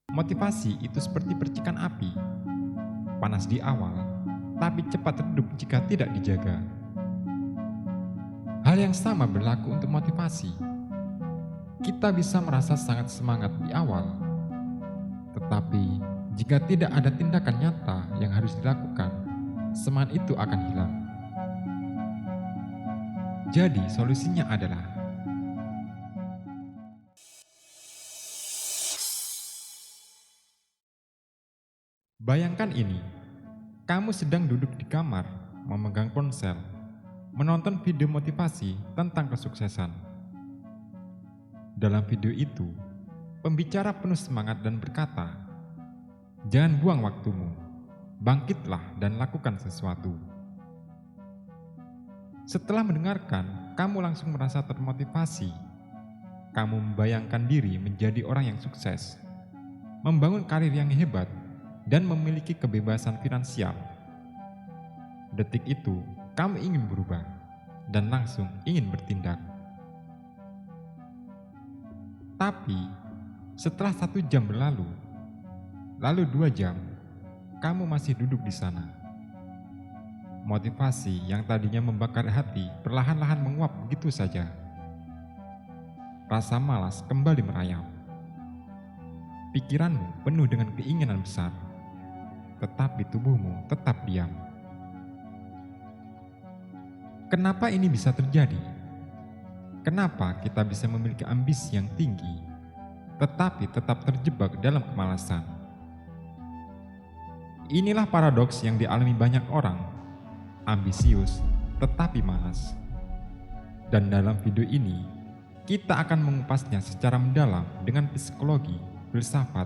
Motivasi itu seperti percikan api, panas di awal, tapi cepat redup jika tidak dijaga. Hal yang sama berlaku untuk motivasi. Kita bisa merasa sangat semangat di awal, tetapi jika tidak ada tindakan nyata yang harus dilakukan, semangat itu akan hilang. Jadi, solusinya adalah bayangkan ini, kamu sedang duduk di kamar, memegang ponsel, menonton video motivasi tentang kesuksesan. Dalam video itu, pembicara penuh semangat dan berkata, "Jangan buang waktumu, bangkitlah dan lakukan sesuatu." Setelah mendengarkan, kamu langsung merasa termotivasi. Kamu membayangkan diri menjadi orang yang sukses, membangun karir yang hebat, dan memiliki kebebasan finansial. Detik itu, kamu ingin berubah dan langsung ingin bertindak. Tapi, setelah 1 jam berlalu, lalu 2 jam, kamu masih duduk di sana. Motivasi yang tadinya membakar hati perlahan-lahan menguap begitu saja. Rasa malas kembali merayap. Pikiranmu penuh dengan keinginan besar, tetapi tubuhmu tetap diam. Kenapa ini bisa terjadi? Kenapa kita bisa memiliki ambisi yang tinggi, tetapi tetap terjebak dalam kemalasan? Inilah paradoks yang dialami banyak orang, ambisius tetapi malas. Dan dalam video ini, kita akan mengupasnya secara mendalam dengan psikologi, filsafat,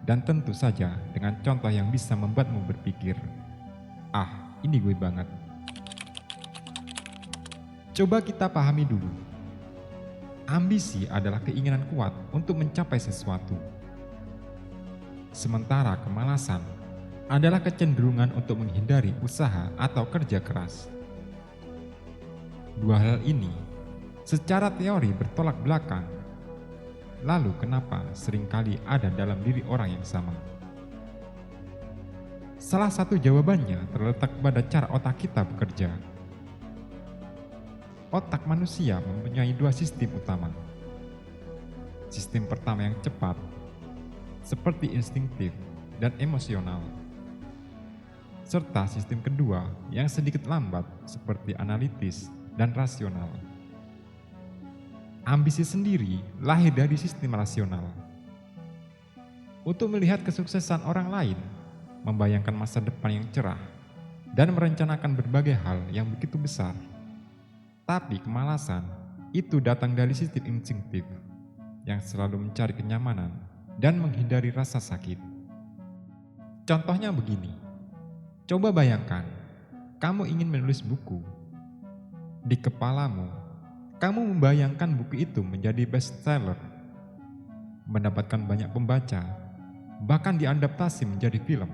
dan tentu saja dengan contoh yang bisa membuatmu berpikir, "Ah, ini gue banget." Coba kita pahami dulu. Ambisi adalah keinginan kuat untuk mencapai sesuatu. Sementara kemalasan adalah kecenderungan untuk menghindari usaha atau kerja keras. Dua hal ini secara teori bertolak belakang. Lalu kenapa seringkali ada dalam diri orang yang sama? Salah satu jawabannya terletak pada cara otak kita bekerja. Otak manusia mempunyai 2 sistem utama. Sistem pertama yang cepat, seperti instinktif dan emosional. Serta sistem kedua yang sedikit lambat, seperti analitis dan rasional. Ambisi sendiri lahir dari sistem rasional. Untuk melihat kesuksesan orang lain, membayangkan masa depan yang cerah, dan merencanakan berbagai hal yang begitu besar. Tapi kemalasan itu datang dari sistem instinktif yang selalu mencari kenyamanan dan menghindari rasa sakit. Contohnya begini, coba bayangkan, kamu ingin menulis buku. Di kepalamu, kamu membayangkan buku itu menjadi bestseller, mendapatkan banyak pembaca, bahkan diadaptasi menjadi film.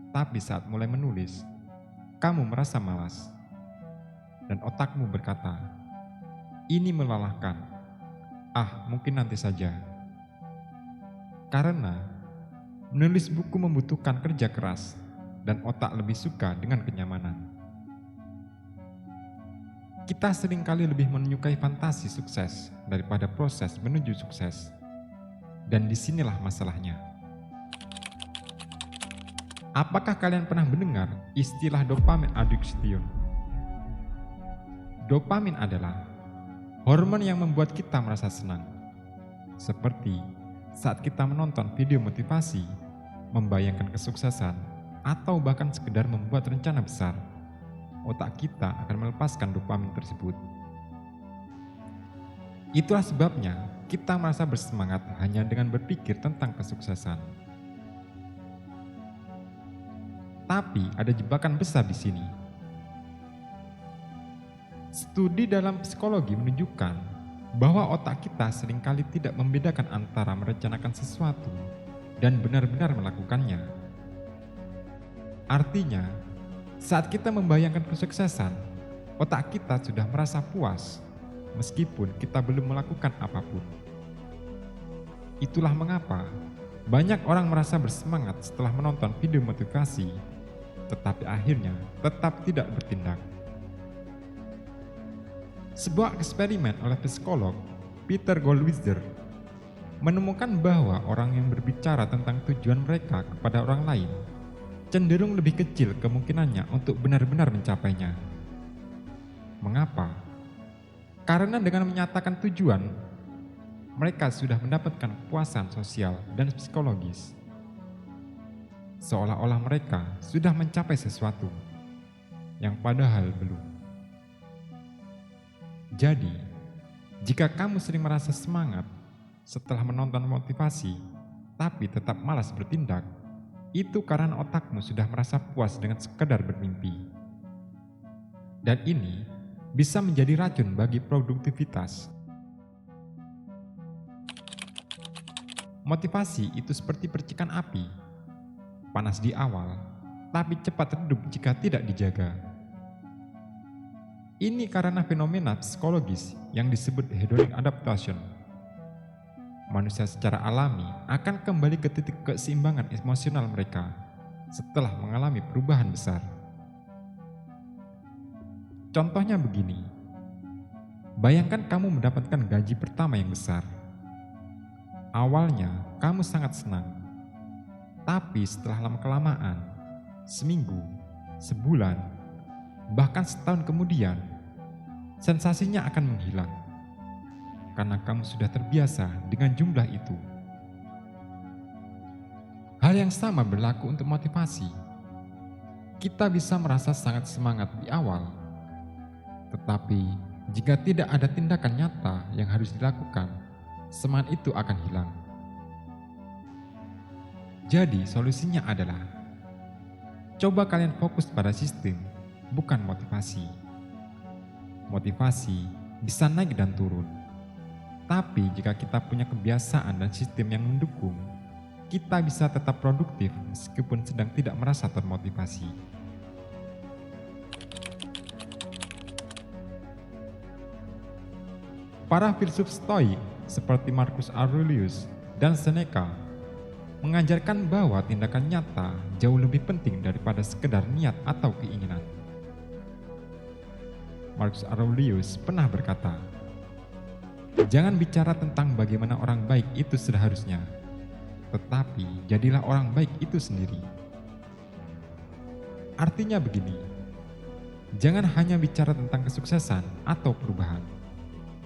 Tapi saat mulai menulis, kamu merasa malas, dan otakmu berkata, "Ini melelahkan. Ah, mungkin nanti saja." Karena menulis buku membutuhkan kerja keras, dan otak lebih suka dengan kenyamanan. Kita seringkali lebih menyukai fantasi sukses daripada proses menuju sukses. Dan disinilah masalahnya. Apakah kalian pernah mendengar istilah dopamine addiction? Dopamin adalah hormon yang membuat kita merasa senang. Seperti saat kita menonton video motivasi, membayangkan kesuksesan, atau bahkan sekedar membuat rencana besar. Otak kita akan melepaskan dopamin tersebut. Itulah sebabnya kita merasa bersemangat hanya dengan berpikir tentang kesuksesan. Tapi ada jebakan besar di sini. Studi dalam psikologi menunjukkan bahwa otak kita seringkali tidak membedakan antara merencanakan sesuatu dan benar-benar melakukannya. Artinya, saat kita membayangkan kesuksesan, otak kita sudah merasa puas, meskipun kita belum melakukan apapun. Itulah mengapa banyak orang merasa bersemangat setelah menonton video motivasi, tetapi akhirnya tetap tidak bertindak. Sebuah eksperimen oleh psikolog Peter Goldwasser menemukan bahwa orang yang berbicara tentang tujuan mereka kepada orang lain cenderung lebih kecil kemungkinannya untuk benar-benar mencapainya. Mengapa? Karena dengan menyatakan tujuan, mereka sudah mendapatkan kepuasan sosial dan psikologis. Seolah-olah mereka sudah mencapai sesuatu yang padahal belum. Jadi, jika kamu sering merasa semangat setelah menonton motivasi, tapi tetap malas bertindak, itu karena otakmu sudah merasa puas dengan sekedar bermimpi. Dan ini bisa menjadi racun bagi produktivitas. Motivasi itu seperti percikan api, panas di awal, tapi cepat redup jika tidak dijaga. Ini karena fenomena psikologis yang disebut hedonic adaptation. Manusia secara alami akan kembali ke titik keseimbangan emosional mereka setelah mengalami perubahan besar. Contohnya begini, bayangkan kamu mendapatkan gaji pertama yang besar. Awalnya kamu sangat senang, tapi setelah lama-kelamaan, seminggu, sebulan, bahkan setahun kemudian, sensasinya akan menghilang karena kamu sudah terbiasa dengan jumlah itu. Hal yang sama berlaku untuk motivasi. Kita bisa merasa sangat semangat di awal, tetapi jika tidak ada tindakan nyata yang harus dilakukan, semangat itu akan hilang. Jadi solusinya adalah, coba kalian fokus pada sistem, bukan motivasi. Motivasi bisa naik dan turun. Tapi jika kita punya kebiasaan dan sistem yang mendukung, kita bisa tetap produktif meskipun sedang tidak merasa termotivasi. Para filsuf Stoik seperti Marcus Aurelius dan Seneca mengajarkan bahwa tindakan nyata jauh lebih penting daripada sekedar niat atau keinginan. Marcus Aurelius pernah berkata, "Jangan bicara tentang bagaimana orang baik itu seharusnya, tetapi jadilah orang baik itu sendiri." Artinya begini, jangan hanya bicara tentang kesuksesan atau perubahan,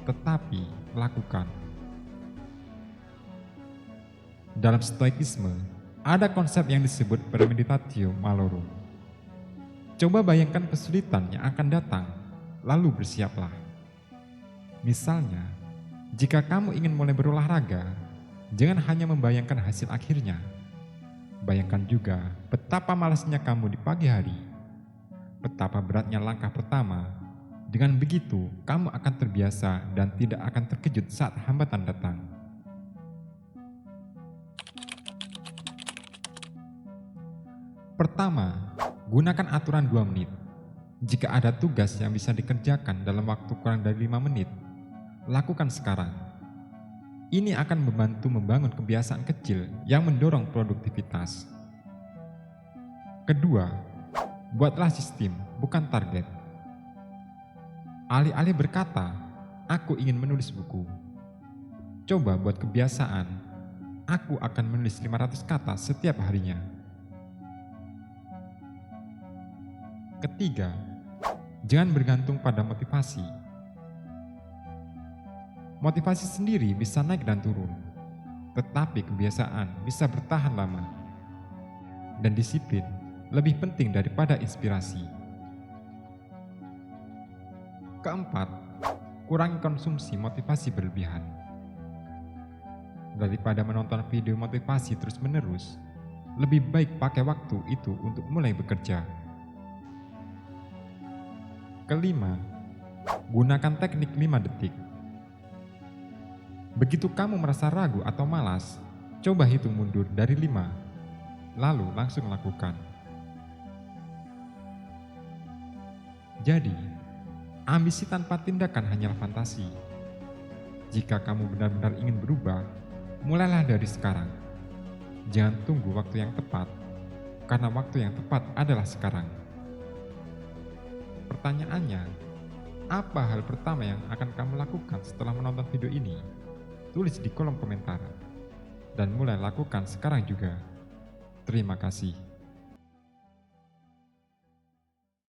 tetapi lakukan. Dalam Stoikisme, ada konsep yang disebut premeditatio malorum. Coba bayangkan kesulitan yang akan datang, lalu bersiaplah. Misalnya, jika kamu ingin mulai berolahraga, jangan hanya membayangkan hasil akhirnya. Bayangkan juga betapa malasnya kamu di pagi hari, betapa beratnya langkah pertama. Dengan begitu, kamu akan terbiasa dan tidak akan terkejut saat hambatan datang. Pertama, gunakan aturan 2 menit. Jika ada tugas yang bisa dikerjakan dalam waktu kurang dari 5 menit, lakukan sekarang. Ini akan membantu membangun kebiasaan kecil yang mendorong produktivitas. Kedua, buatlah sistem, bukan target. Alih-alih berkata, "Aku ingin menulis buku." Coba buat kebiasaan, "Aku akan menulis 500 kata setiap harinya." Ketiga, jangan bergantung pada motivasi. Motivasi sendiri bisa naik dan turun, tetapi kebiasaan bisa bertahan lama. Dan disiplin lebih penting daripada inspirasi. Keempat, kurangi konsumsi motivasi berlebihan. Daripada menonton video motivasi terus-menerus, lebih baik pakai waktu itu untuk mulai bekerja. Kelima, gunakan teknik 5 detik. Begitu kamu merasa ragu atau malas, coba hitung mundur dari 5, lalu langsung lakukan. Jadi, ambisi tanpa tindakan hanyalah fantasi. Jika kamu benar-benar ingin berubah, Mulailah dari sekarang. Jangan tunggu waktu yang tepat, karena waktu yang tepat adalah sekarang. Pertanyaannya, apa hal pertama yang akan kamu lakukan setelah menonton video ini? Tulis di kolom komentar. Dan mulai lakukan sekarang juga. Terima kasih.